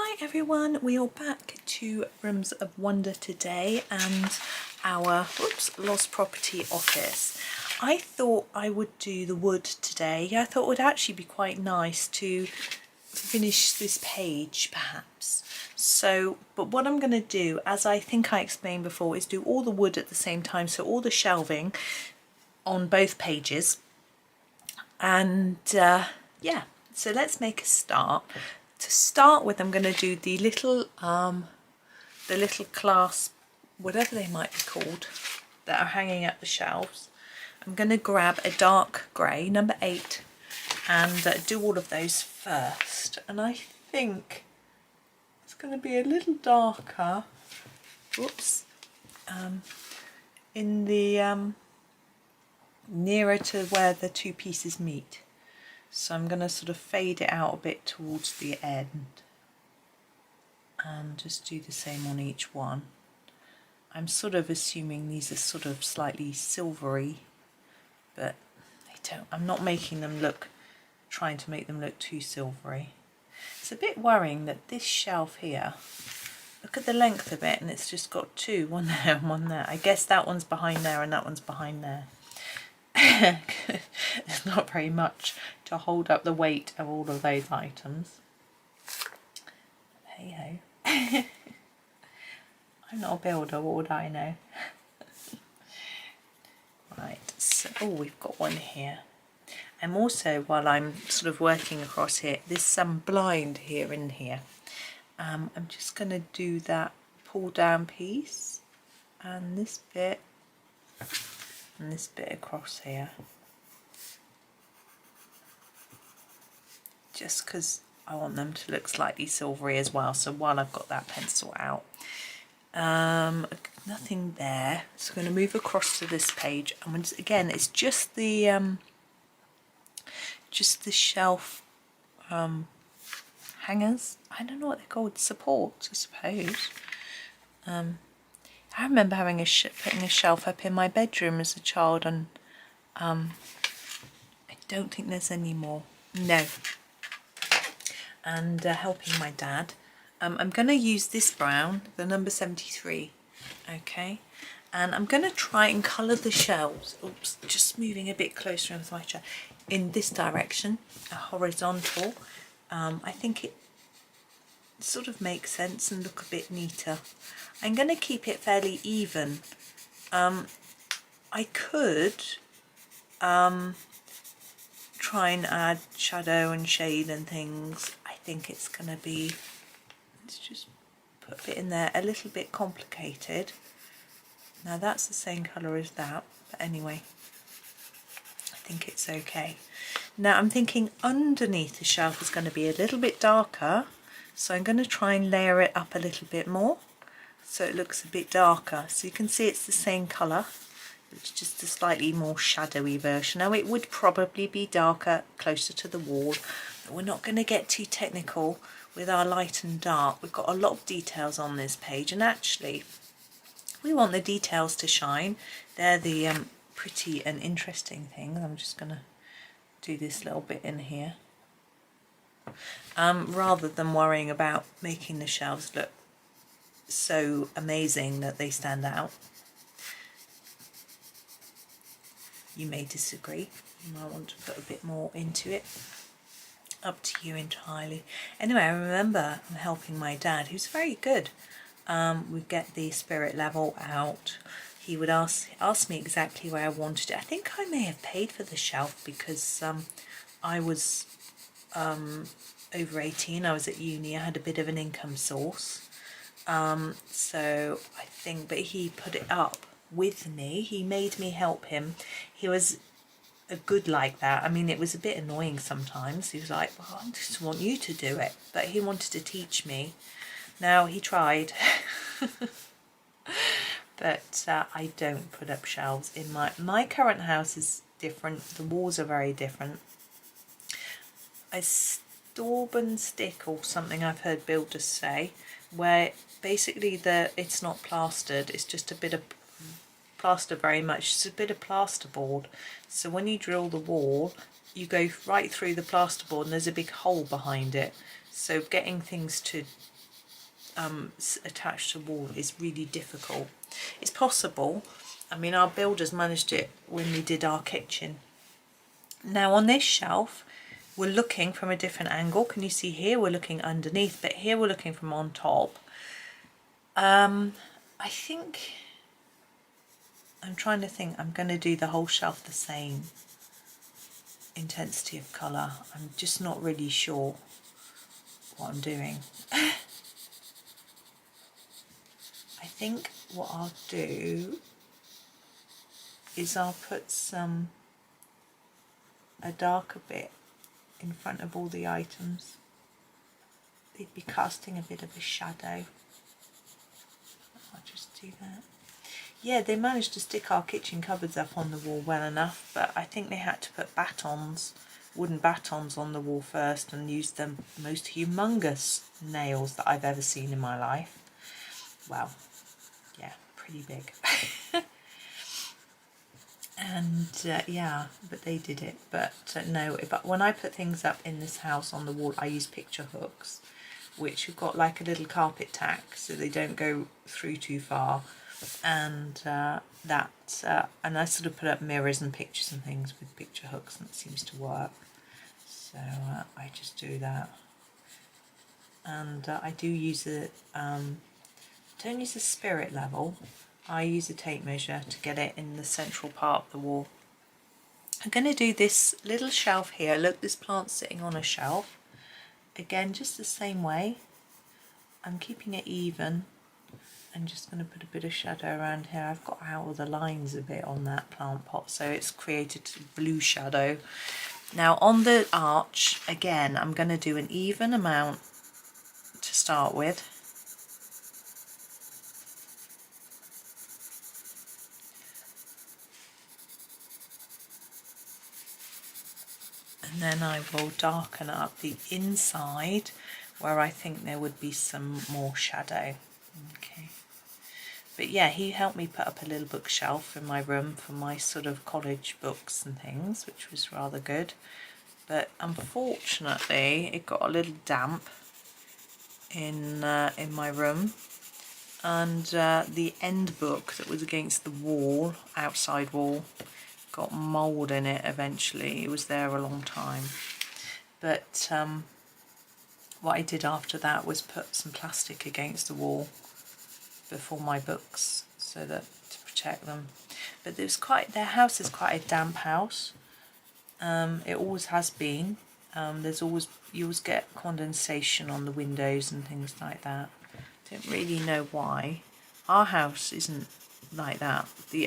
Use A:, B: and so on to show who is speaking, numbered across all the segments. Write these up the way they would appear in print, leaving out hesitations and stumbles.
A: Hi everyone, we are back to Rooms of Wonder today and our lost property office. I thought I would do the wood today. I thought it would actually be quite nice to finish this page perhaps. So, but what I'm going to do, as I think I explained before, is do all the wood at the same time, so all the shelving on both pages. And yeah, so let's make a start. To start with, I'm going to do the little clasp, whatever they might be called, that are hanging up the shelves. I'm going to grab a dark grey, number 8, and do all of those first. And I think it's going to be a little darker, in the nearer to where the two pieces meet. So I'm going to sort of fade it out a bit towards the end and just do the same on each one. I'm sort of assuming these are sort of slightly silvery, but I'm not making them trying to make them look too silvery. It's a bit worrying that this shelf here, look at the length of it, and it's just got two, one there and one there. I guess that one's behind there and that one's behind there. There's not very much to hold up the weight of all of those items. Hey ho. I'm not a builder, what would I know? Right, so we've got one here. I'm also, while I'm sort of working across here, there's some blind here in here. I'm just going to do that pull down piece and this bit and this bit across here, just because I want them to look slightly silvery as well. So while I've got that pencil out, nothing there, so I'm going to move across to this page, and again it's just the shelf hangers. I don't know what they're called, supports I suppose. I remember having putting a shelf up in my bedroom as a child, and I don't think there's any more. No. And helping my dad. I'm going to use this brown, the number 73. Okay. And I'm going to try and colour the shelves. Oops, just moving a bit closer with my chair. In this direction, a horizontal. I think it sort of makes sense and look a bit neater. I'm going to keep it fairly even. I could try and add shadow and shade and things. I think it's going to be, let's just put a bit in there, a little bit complicated. Now that's the same colour as that, but anyway, I think it's okay. Now I'm thinking underneath the shelf is going to be a little bit darker, so I'm going to try and layer it up a little bit more so it looks a bit darker. So you can see it's the same colour, it's just a slightly more shadowy version. Now it would probably be darker closer to the wall, but we're not going to get too technical with our light and dark. We've got a lot of details on this page, and actually we want the details to shine. They're the pretty and interesting things. I'm just going to do this little bit in here, rather than worrying about making the shelves look so amazing that they stand out. You may disagree, you might want to put a bit more into it, up to you entirely. Anyway, I remember helping my dad, who's very good. We'd get the spirit level out. He would ask me exactly where I wanted it. I think I may have paid for the shelf because I was over 18, I was at uni, I had a bit of an income source. So I think, but he put it up with me, he made me help him. He was a good like that. I mean, it was a bit annoying sometimes. He was like, well, I just want you to do it, but he wanted to teach me. Now he tried. But I don't put up shelves in my current house. Is different, the walls are very different. I daub and stick, or something I've heard builders say, where basically it's not plastered, it's just a bit of plaster, very much it's a bit of plasterboard. So when you drill the wall, you go right through the plasterboard and there's a big hole behind it. So getting things to attached to the wall is really difficult. It's possible. I mean, our builders managed it when we did our kitchen. Now on this shelf, we're looking from a different angle. Can you see here? We're looking underneath, but here we're looking from on top. I think, I'm trying to think, I'm going to do the whole shelf the same intensity of colour. I'm just not really sure what I'm doing. I think what I'll do is I'll put a darker bit in front of all the items. They'd be casting a bit of a shadow. I'll just do that. Yeah, they managed to stick our kitchen cupboards up on the wall well enough, but I think they had to put batons, wooden batons on the wall first, and use the most humongous nails that I've ever seen in my life. Well, yeah, pretty big. And yeah, but they did it. But no, when I put things up in this house on the wall, I use picture hooks, which have got like a little carpet tack, so they don't go through too far. And and I sort of put up mirrors and pictures and things with picture hooks, and it seems to work. So I just do that. And I do use don't use a spirit level. I use a tape measure to get it in the central part of the wall. I'm going to do this little shelf here. Look, this plant's sitting on a shelf. Again, just the same way. I'm keeping it even. I'm just going to put a bit of shadow around here. I've got out all the lines a bit on that plant pot, so it's created blue shadow. Now on the arch, again, I'm going to do an even amount to start with. And then I will darken up the inside where I think there would be some more shadow. Okay. But yeah, he helped me put up a little bookshelf in my room for my sort of college books and things, which was rather good. But unfortunately, it got a little damp in my room, and the end book that was against the wall, outside wall, got mould in it eventually. It was there a long time. But what I did after that was put some plastic against the wall before my books, so that to protect them. But their house is quite a damp house. It always has been. You always get condensation on the windows and things like that. Don't really know why. Our house isn't like that. We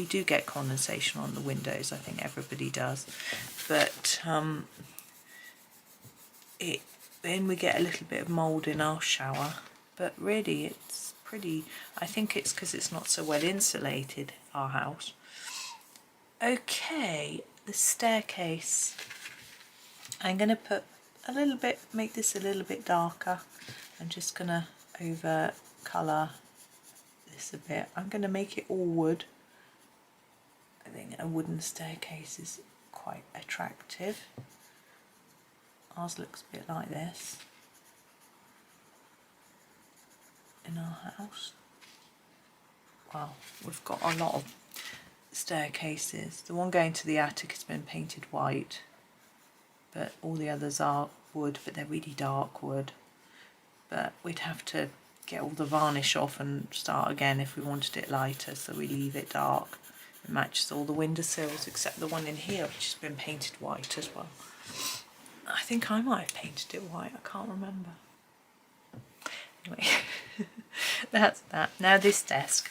A: do get condensation on the windows. I think everybody does, but then we get a little bit of mould in our shower. But really, it's pretty. I think it's because it's not so well insulated, our house. Okay, the staircase. I'm going to put a little bit, make this a little bit darker. I'm just going to over colour this a bit. I'm going to make it all wood. I think a wooden staircase is quite attractive. Ours looks a bit like this in our house. Well, we've got a lot of staircases. The one going to the attic has been painted white, but all the others are wood, but they're really dark wood. But we'd have to get all the varnish off and start again if we wanted it lighter, so we leave it dark. It matches all the windowsills except the one in here, which has been painted white as well. I think I might have painted it white, I can't remember. Anyway, that's that. Now this desk,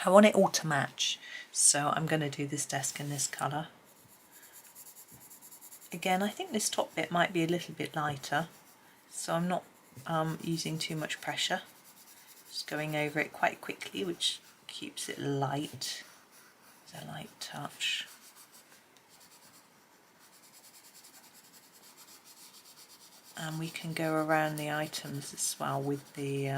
A: I want it all to match, so I'm going to do this desk in this colour. Again, I think this top bit might be a little bit lighter, so I'm not using too much pressure. Just going over it quite quickly, which keeps it light. It's a light touch. And we can go around the items as well with the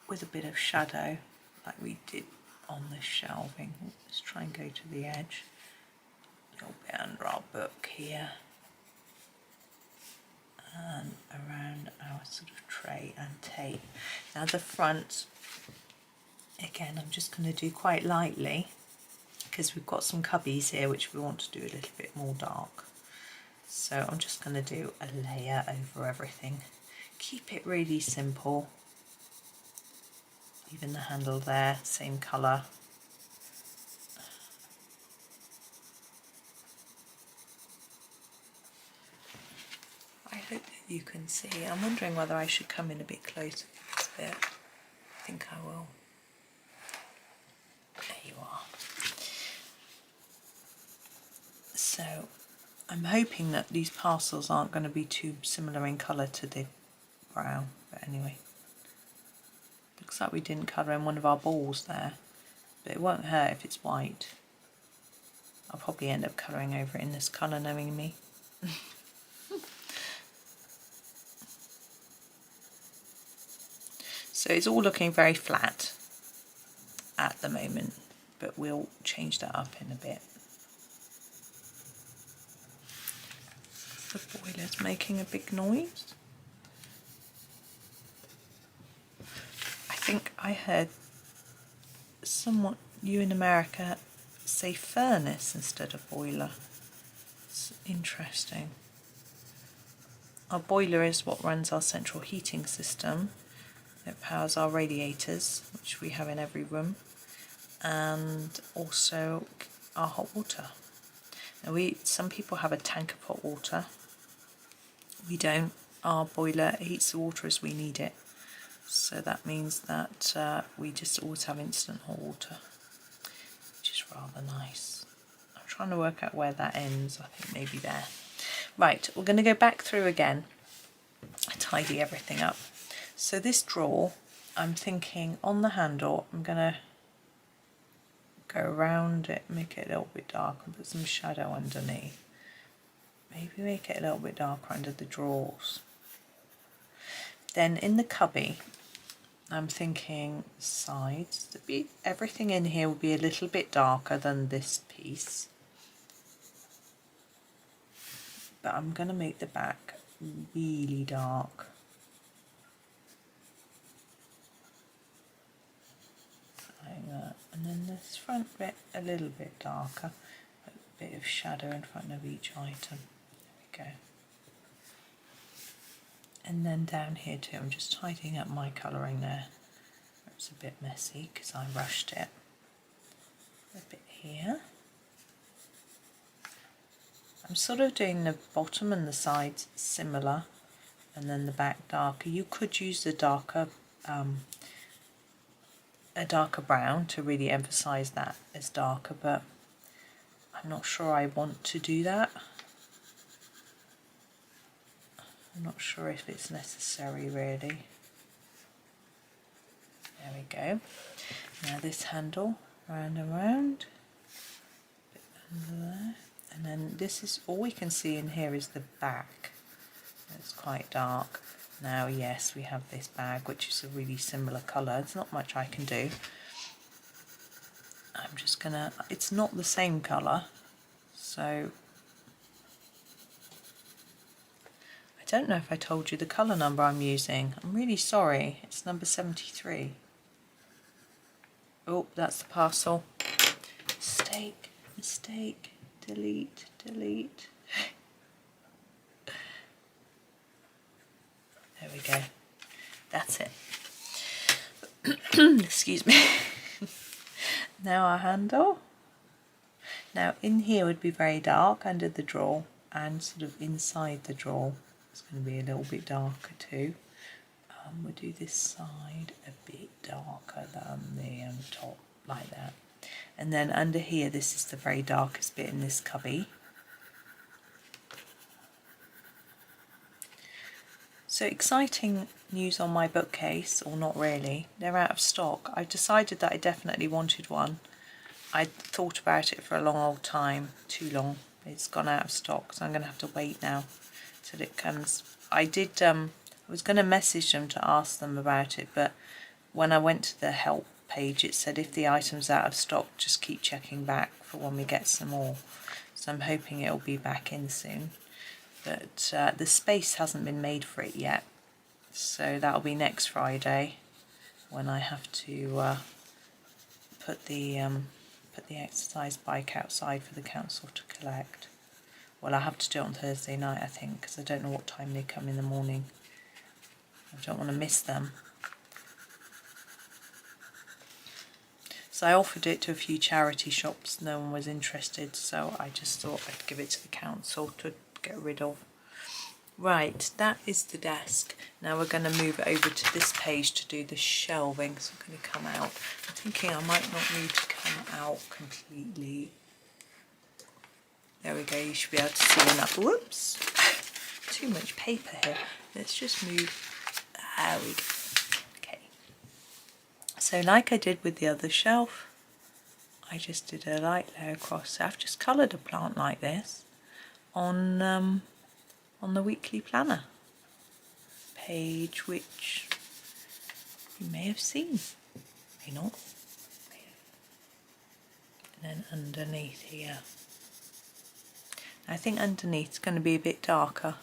A: with a bit of shadow, like we did on the shelving. Let's try and go to the edge. A little bit under our book here, and around sort of tray and tape. Now the front, again, I'm just going to do quite lightly because we've got some cubbies here which we want to do a little bit more dark. So I'm just going to do a layer over everything. Keep it really simple. Even the handle there, same colour. I hope that you can see. I'm wondering whether I should come in a bit closer for this bit. I think I will. There you are. So I'm hoping that these parcels aren't going to be too similar in colour to the brown, but anyway. Looks like we didn't colour in one of our balls there, but it won't hurt if it's white. I'll probably end up colouring over it in this colour, knowing me. So it's all looking very flat at the moment, but we'll change that up in a bit. The boiler's making a big noise. I think I heard you in America say furnace instead of boiler. It's interesting. Our boiler is what runs our central heating system. It powers our radiators, which we have in every room, and also our hot water. Now some people have a tank of hot water. We don't. Our boiler heats the water as we need it. So that means that we just always have instant hot water, which is rather nice. I'm trying to work out where that ends. I think maybe there. Right, we're going to go back through again, tidy everything up. So this drawer, I'm thinking on the handle, I'm going to go around it, make it a little bit darker, and put some shadow underneath. Maybe make it a little bit darker under the drawers. Then in the cubby, I'm thinking sides, everything in here will be a little bit darker than this piece. But I'm going to make the back really dark. Like that. And then this front bit a little bit darker. A bit of shadow in front of each item. There we go. And then down here too, I'm just tidying up my colouring there. It's a bit messy because I rushed it. A bit here. I'm sort of doing the bottom and the sides similar, and then the back darker. You could use the darker, a darker brown to really emphasise that as darker, but I'm not sure I want to do that. I'm not sure if it's necessary really. There we go. Now this handle, round and round, bit under there. And then this is, all we can see in here is the back. It's quite dark. Now yes, we have this bag which is a really similar colour. There's not much I can do. I'm just gonna, it's not the same colour, so I don't know if I told you the colour number I'm using. I'm really sorry. It's number 73. Oh, that's the parcel. Mistake. Delete. There we go. That's it. Excuse me. Now our handle. Now in here would be very dark under the drawer, and sort of inside the drawer it's going to be a little bit darker too. We'll do this side a bit darker than the top, like that. And then under here, this is the very darkest bit in this cubby. So exciting news on my bookcase, or not really, they're out of stock. I decided that I definitely wanted one. I thought about it for a long old time, too long. It's gone out of stock, so I'm going to have to wait now till it comes. I was going to message them to ask them about it, but when I went to the help page, it said if the item's out of stock, just keep checking back for when we get some more. So I'm hoping it'll be back in soon. But the space hasn't been made for it yet. So that'll be next Friday when I have to put the exercise bike outside for the council to collect. Well, I have to do it on Thursday night, I think, because I don't know what time they come in the morning. I don't want to miss them. So I offered it to a few charity shops, no one was interested, so I just thought I'd give it to the council to get rid of. Right, that is the desk. Now we're going to move over to this page to do the shelving, so I'm going to come out. I'm thinking I might not need to come out completely. There we go, you should be able to see enough. Whoops, too much paper here. Let's just move. There we go. Okay. So like I did with the other shelf, I just did a light layer across. So I've just coloured a plant like this on the weekly planner page, which you may have seen, may not. And then underneath here, I think underneath it's going to be a bit darker,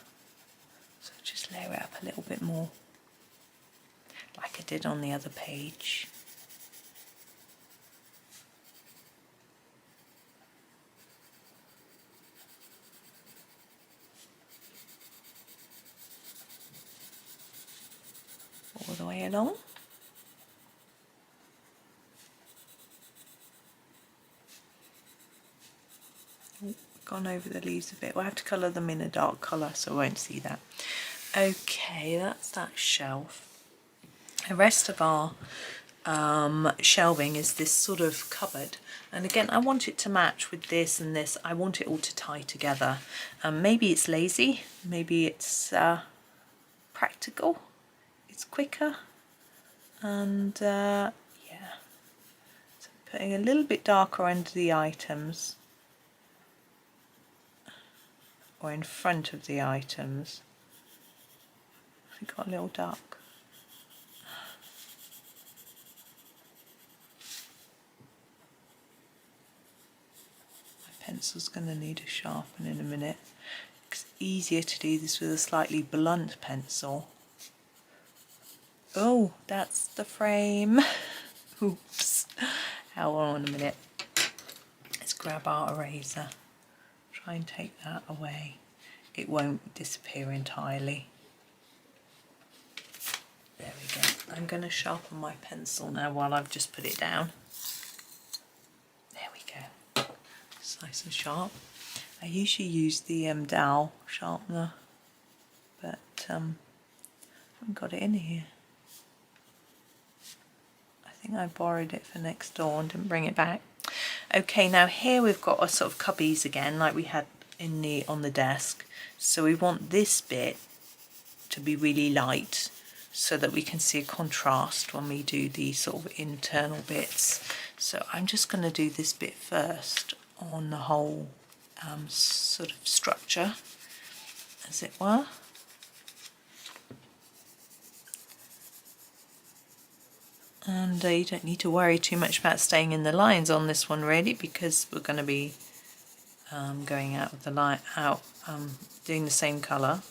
A: so just layer it up a little bit more, like I did on the other page. All the way along. Oh, gone over the leaves a bit. We'll have to colour them in a dark colour so I won't see that. Okay, that's that shelf. The rest of our shelving is this sort of cupboard, and again I want it to match with this and this. I want it all to tie together. Maybe it's lazy, maybe it's practical, it's quicker, and yeah, so putting a little bit darker under the items or in front of the items. We got a little dark. Pencil's going to need a sharpen in a minute. It's easier to do this with a slightly blunt pencil. Oh, that's the frame. Oops. Hold on a minute. Let's grab our eraser. Try and take that away. It won't disappear entirely. There we go. I'm going to sharpen my pencil now while I've just put it down. There we go. It's nice and sharp. I usually use the dowel sharpener, but I haven't got it in here. I think I borrowed it for next door and didn't bring it back. Okay, now here we've got our sort of cubbies again, like we had in on the desk. So we want this bit to be really light so that we can see a contrast when we do the sort of internal bits. So I'm just going to do this bit first on the whole sort of structure, as it were. And you don't need to worry too much about staying in the lines on this one really, because we're going to be going out with the light out, doing the same colour.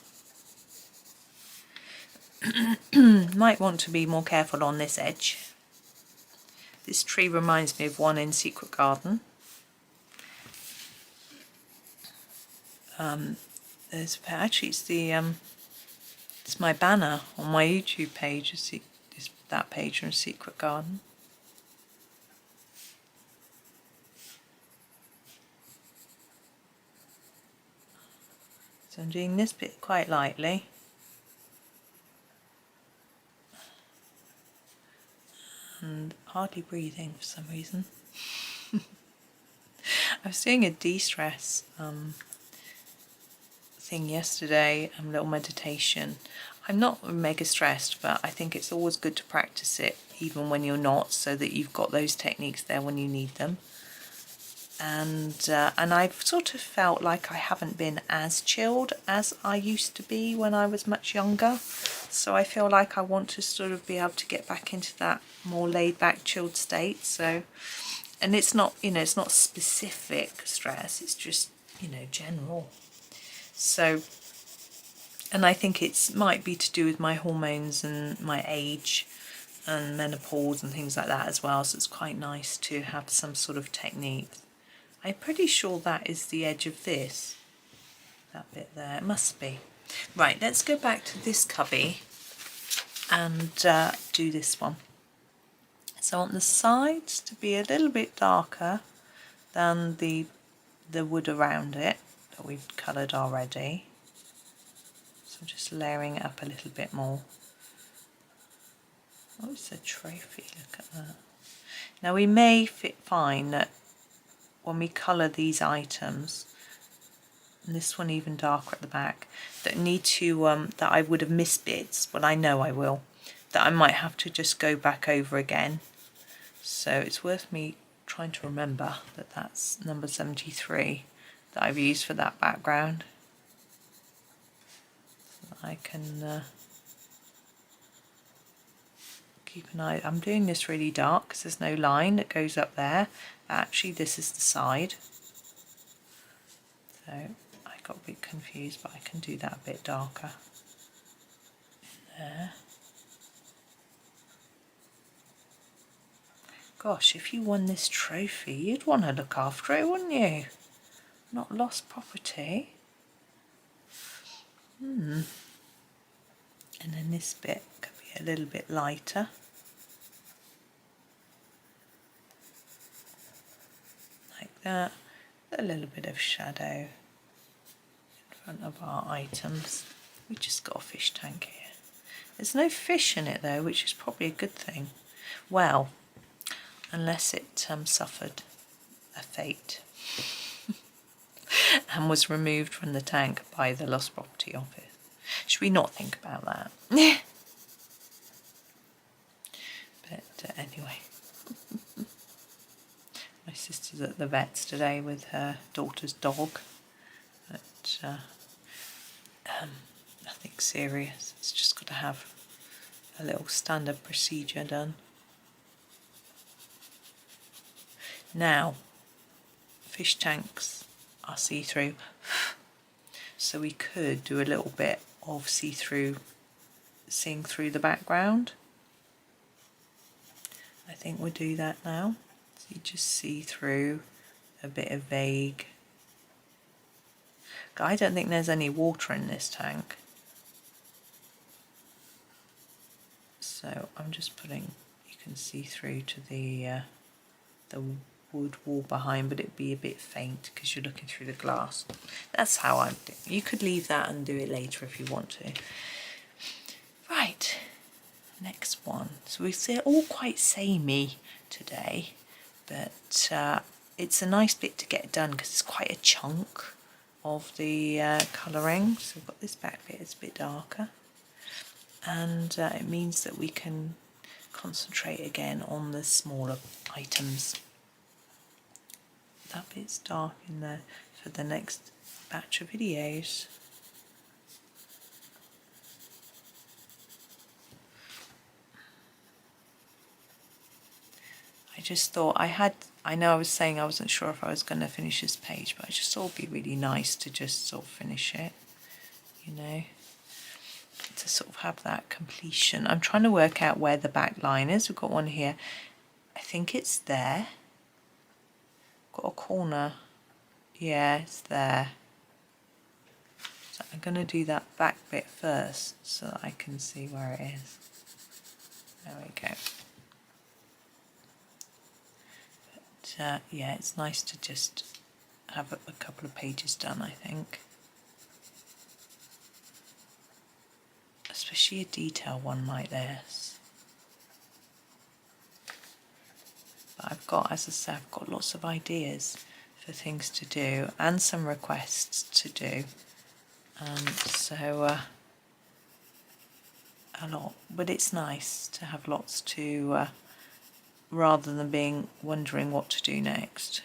A: Might want to be more careful on this edge. This tree reminds me of one in Secret Garden. There's actually it's my banner on my YouTube page. Is that page from Secret Garden. So I'm doing this bit quite lightly. And hardly breathing for some reason. I was doing a de-stress thing yesterday, a little meditation. I'm not mega stressed, but I think it's always good to practice it even when you're not, so that you've got those techniques there when you need them. And I've sort of felt like I haven't been as chilled as I used to be when I was much younger. So I feel like I want to sort of be able to get back into that more laid back, chilled state. So, and it's not, you know, it's not specific stress, it's just, you know, general. So And I think it might be to do with my hormones and my age and menopause and things like that as well, so it's quite nice to have some sort of technique. I'm pretty sure that is the edge of this, that bit there, it must be. Right, let's go back to this cubby and do this one. So I want the sides to be a little bit darker than the wood around it that we've coloured already. So I'm just layering it up a little bit more. Oh, it's a trophy, look at that. Now we may find that when we colour these items, and this one even darker at the back, that need to, that I would have missed bits, well I know I will, that I might have to just go back over again. So it's worth me trying to remember that that's number 73 that I've used for that background. So that I can keep an eye. I'm doing this really dark because there's no line that goes up there. Actually, this is the side. So I got a bit confused, but I can do that a bit darker. There. Gosh, if you won this trophy, you'd want to look after it, wouldn't you? Not lost property. And then this bit could be a little bit lighter. Like that. A little bit of shadow in front of our items. We just got a fish tank here. There's no fish in it though, which is probably a good thing. Well, unless it suffered a fate and was removed from the tank by the Lost Property Office. Should we not think about that? But anyway, my sister's at the vet's today with her daughter's dog, but nothing serious. It's just got to have a little standard procedure done. Now, fish tanks are see-through, so we could do a little bit of see-through, seeing through the background. I think we'll do that now. So you just see through a bit of vague. I don't think there's any water in this tank. So I'm just putting, you can see through to the wood wall behind, but it'd be a bit faint because you're looking through the glass. That's how I'm doing. You could leave that and do it later if you want to. Right, next one. So they're all quite samey today, but it's a nice bit to get done because it's quite a chunk of the colouring. So we've got this back bit, it's a bit darker, and it means that we can concentrate again on the smaller items. That bit's dark in there for the next batch of videos. I just thought I know I was saying I wasn't sure if I was going to finish this page, but I just thought it'd be really nice to just sort of finish it, you know, to sort of have that completion. I'm trying to work out where the back line is. We've got one here. I think it's there. Got a corner. Yeah, it's there. So I'm going to do that back bit first so that I can see where it is. There we go. But yeah, it's nice to just have a couple of pages done, I think. Especially a detail one like this. But I've got, as I said, I've got lots of ideas for things to do and some requests to do. So a lot, but it's nice to have lots to, rather than wondering what to do next.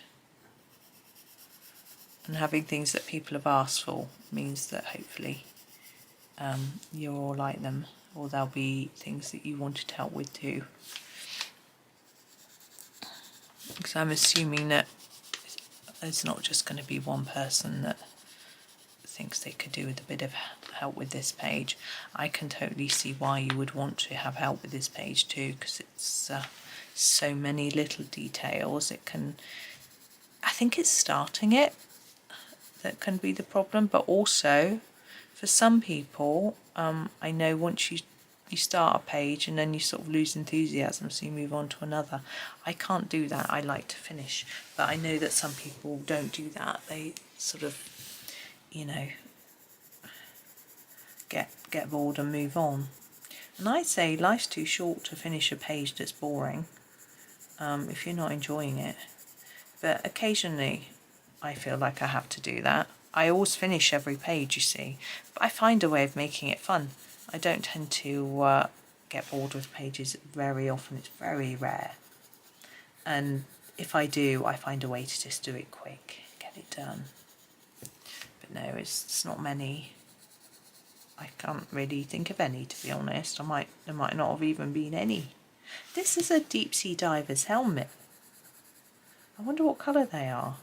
A: And having things that people have asked for means that hopefully you'll all like them, or there'll be things that you wanted help with too. Because I'm assuming that it's not just going to be one person that thinks they could do with a bit of help with this page. I can totally see why you would want to have help with this page too, because it's so many little details. It can, I think it's starting it that can be the problem, but also for some people, I know once you start a page and then you sort of lose enthusiasm, so you move on to another. I can't do that. I like to finish, but I know that some people don't do that. They sort of, you know, get bored and move on. And I say life's too short to finish a page that's boring if you're not enjoying it. But occasionally I feel like I have to do that. I always finish every page, you see, but I find a way of making it fun. I don't tend to get bored with pages very often. It's very rare. And if I do, I find a way to just do it quick, get it done. But no, it's not many. I can't really think of any, to be honest. There might not have even been any. This is a deep sea diver's helmet. I wonder what colour they are.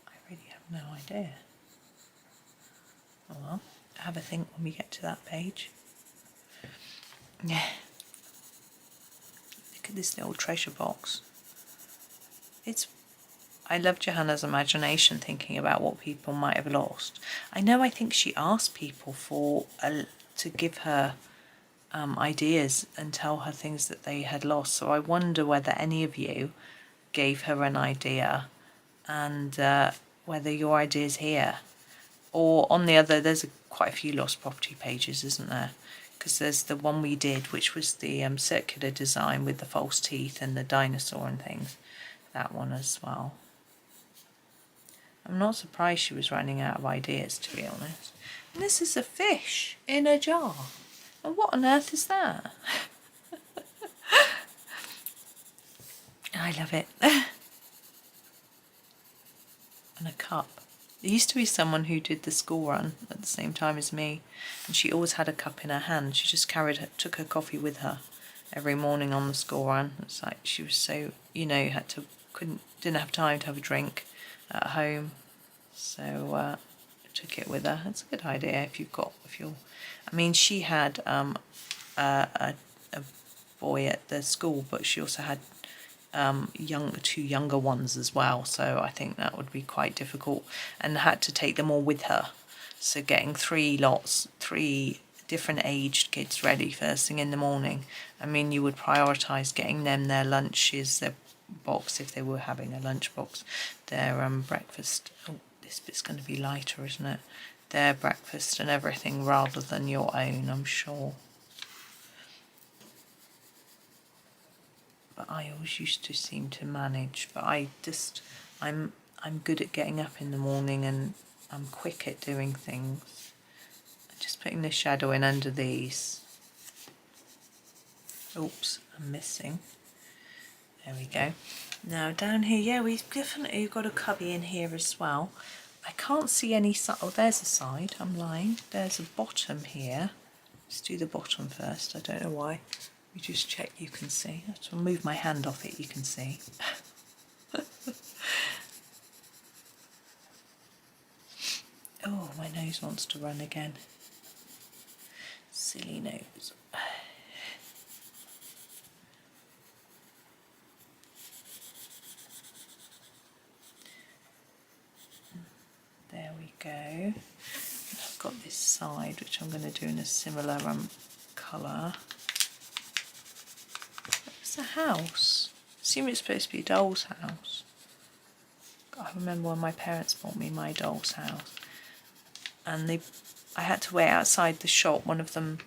A: I really have no idea. Oh well, have a think when we get to that page. Yeah. Look at this little treasure box. I love Johanna's imagination, thinking about what people might have lost. I think she asked people to give her ideas and tell her things that they had lost. So I wonder whether any of you gave her an idea, and whether your idea's here. Or on the other, there's quite a few lost property pages, isn't there? Because there's the one we did, which was the circular design with the false teeth and the dinosaur and things. That one as well. I'm not surprised she was running out of ideas, to be honest. And this is a fish in a jar. And what on earth is that? I love it. And a cup. There used to be someone who did the school run at the same time as me, and she always had a cup in her hand. She just took her coffee with her every morning on the school run. It's like she was so, you know, didn't have time to have a drink at home, so took it with her. It's a good idea I mean, she had a boy at the school, but she also had two younger ones as well, so I think that would be quite difficult, and had to take them all with her. So getting three different aged kids ready first thing in the morning. I mean, you would prioritise getting them their lunches, their box if they were having a lunch box, their breakfast. Oh, this bit's going to be lighter, isn't it? Their breakfast and everything rather than your own, I'm sure. But I always used to seem to manage. But I'm good at getting up in the morning, and I'm quick at doing things. Just putting the shadow in under these. Oops, I'm missing. There we go. Now down here, yeah, we've definitely got a cubby in here as well. I can't see any side. Oh, there's a side. I'm lying. There's a bottom here. Let's do the bottom first. I don't know why. You just check you can see. I have to move my hand off it, you can see. Oh, my nose wants to run again. Silly nose. There we go. I've got this side, which I'm going to do in a similar colour. It's a house. I assume it's supposed to be a doll's house. I remember when my parents bought me my doll's house, and I had to wait outside the shop. One of them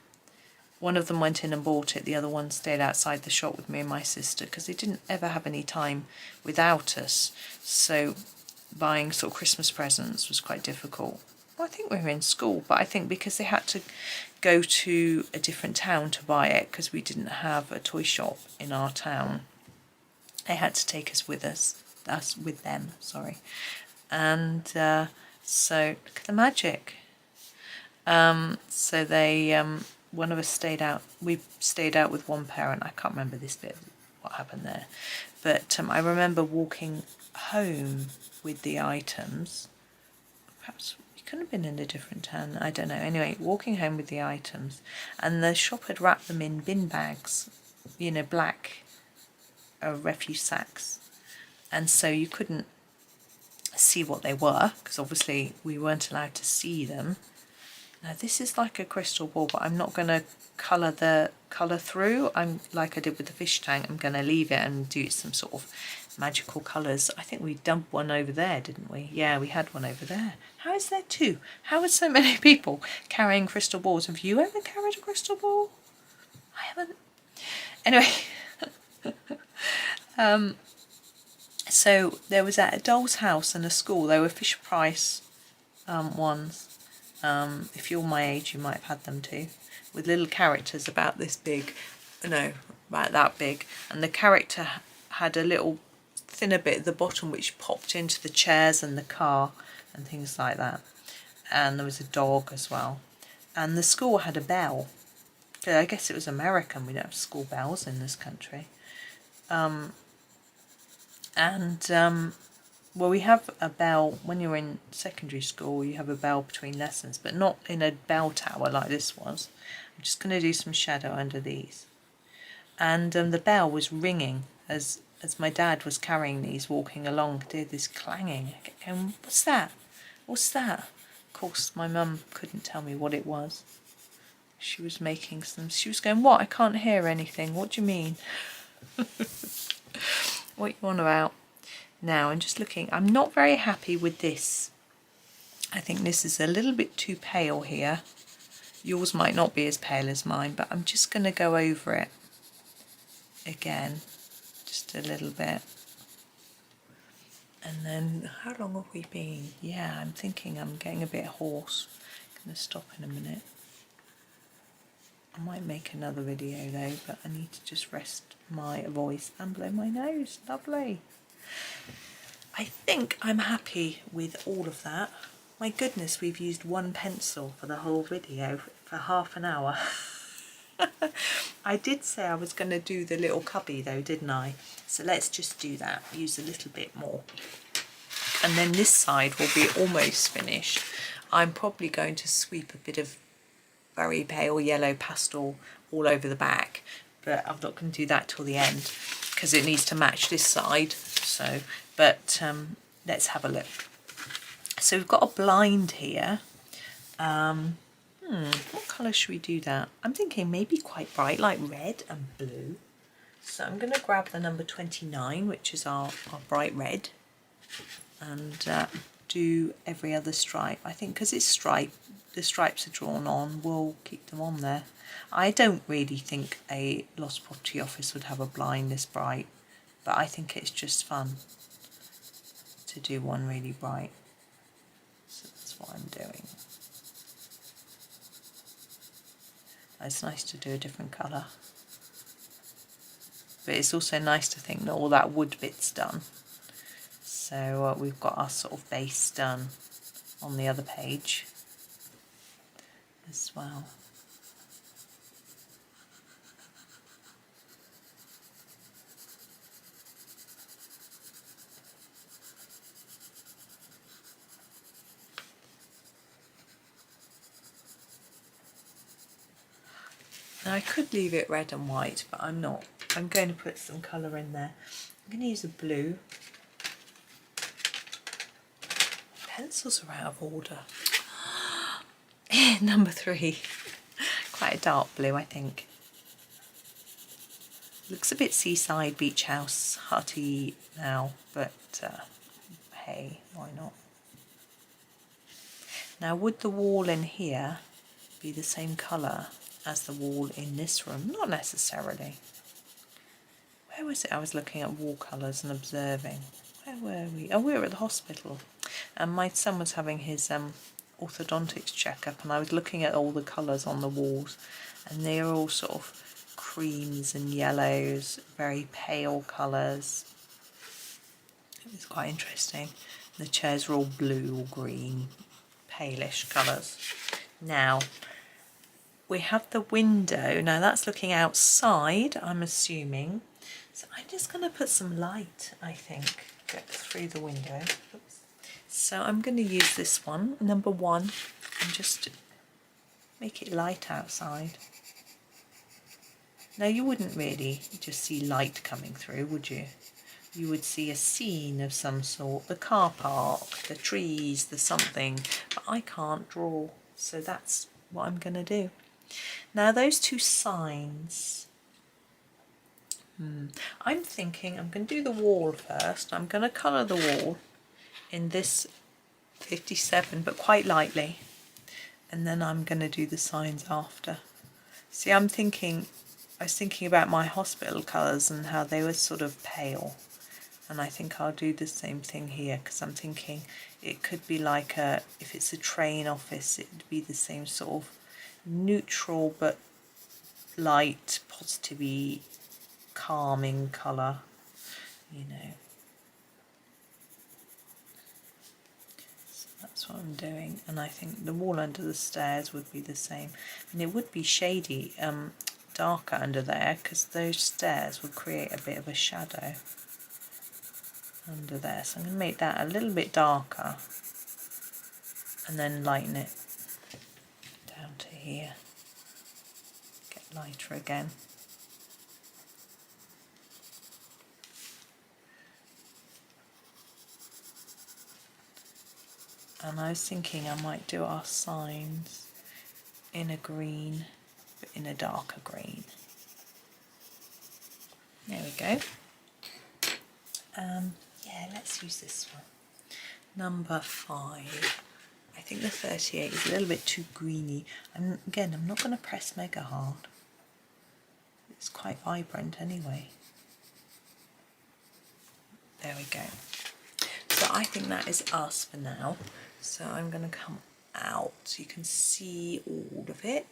A: went in and bought it. The other one stayed outside the shop with me and my sister, because they didn't ever have any time without us. So buying sort of Christmas presents was quite difficult. Well, I think we were in school, but I think because they had to go to a different town to buy it, because we didn't have a toy shop in our town, they had to take us with them, sorry. And so look at the magic. So they, one of us stayed out. We stayed out with one parent. I can't remember this bit, what happened there, but I remember walking home with the items. perhaps we could have been in a different town, I don't know. Anyway, walking home with the items, and the shop had wrapped them in bin bags, you know, black refuse sacks, and so you couldn't see what they were because obviously we weren't allowed to see them. Now this is like a crystal ball, but I'm not going to colour through. I'm like I did with the fish tank, I'm going to leave it and do some sort of magical colours. I think we dumped one over there, didn't we? Yeah, we had one over there. How is there two? How are so many people carrying crystal balls? Have you ever carried a crystal ball? I haven't. Anyway, so there was at a doll's house and a school. There were Fisher Price ones. If you're my age, you might have had them too, with little characters about this big, no, about that big, and the character had a little thinner bit at the bottom which popped into the chairs and the car and things like that. And there was a dog as well. And the school had a bell. I guess it was American, we don't have school bells in this country. Well, we have a bell when you're in secondary school, you have a bell between lessons, but not in a bell tower like this was. I'm just going to do some shadow under these. And the bell was ringing as my dad was carrying these, walking along, did this clanging. And what's that? What's that? Of course, my mum couldn't tell me what it was. She was making some, she was going, what? I can't hear anything. What do you mean? What you on about? Now I'm just looking, I'm not very happy with this. I think this is a little bit too pale here. Yours might not be as pale as mine, but I'm just going to go over it again, just a little bit. And then, how long have we been? Yeah, I'm thinking I'm getting a bit hoarse. I'm going to stop in a minute. I might make another video though, but I need to just rest my voice and blow my nose. Lovely. I think I'm happy with all of that. My goodness, we've used one pencil for the whole video for half an hour. I did say I was going to do the little cubby though, didn't I? So let's just do that, use a little bit more. And then this side will be almost finished. I'm probably going to sweep a bit of very pale yellow pastel all over the back, but I'm not going to do that till the end because it needs to match this side. So, but let's have a look. So we've got a blind here. What colour should we do that? I'm thinking maybe quite bright, like red and blue. So I'm going to grab the number 29, which is our bright red, and do every other stripe. I think because it's stripe, the stripes are drawn on, we'll keep them on there. I don't really think a lost property office would have a blind this bright, but I think it's just fun to do one really bright. So that's what I'm doing. It's nice to do a different colour. But it's also nice to think that all that wood bit's done. So we've got our sort of base done on the other page as well. Now I could leave it red and white, but I'm not. I'm going to put some colour in there. I'm going to use a blue. Pencils are out of order. Number 3. Quite a dark blue, I think. Looks a bit seaside, beach house, hearty now, but hey, why not? Now would the wall in here be the same colour as the wall in this room? Not necessarily. Where was it? I was looking at wall colours and observing. Where were we? Oh, we were at the hospital. And my son was having his orthodontics checkup, and I was looking at all the colours on the walls, and they are all sort of creams and yellows, very pale colours. It was quite interesting. The chairs were all blue or green, palish colours. Now, we have the window. Now that's looking outside, I'm assuming. So I'm just going to put some light, I think, get through the window. Oops. So I'm going to use this one, number 1, and just make it light outside. Now you wouldn't really just see light coming through, would you? You would see a scene of some sort, the car park, the trees, the something, but I can't draw, so that's what I'm going to do. Now those 2 signs, I'm thinking I'm going to do the wall first. I'm going to colour the wall in this 57, but quite lightly, and then I'm going to do the signs after. See, I was thinking about my hospital colours and how they were sort of pale, and I think I'll do the same thing here, because I'm thinking it could be like if it's a train office, it'd be the same sort of neutral but light, positive-y, calming colour, you know. So that's what I'm doing, and I think the wall under the stairs would be the same, and it would be shady, darker under there, because those stairs would create a bit of a shadow under there. So I'm going to make that a little bit darker and then lighten it down to here, get lighter again. And I was thinking I might do our signs in a green, but in a darker green. There we go. Yeah, let's use this one. Number 5. I think the 38 is a little bit too greeny. And again, I'm not going to press mega hard. It's quite vibrant anyway. There we go. So I think that is us for now. So I'm going to come out so you can see all of it.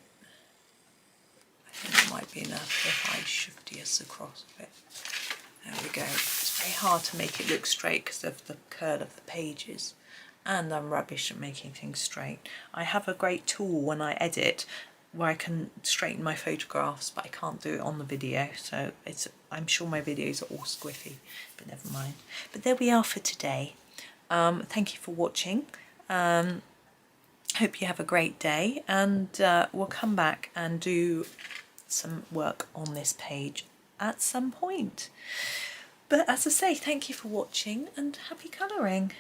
A: I think it might be enough if I shifty us across a bit. There we go. It's very hard to make it look straight because of the curl of the pages, and I'm rubbish at making things straight. I have a great tool when I edit where I can straighten my photographs, but I can't do it on the video, so I'm sure my videos are all squiffy, but never mind. But there we are for today. Thank you for watching. Hope you have a great day, and we'll come back and do some work on this page at some point. But as I say, thank you for watching and happy colouring.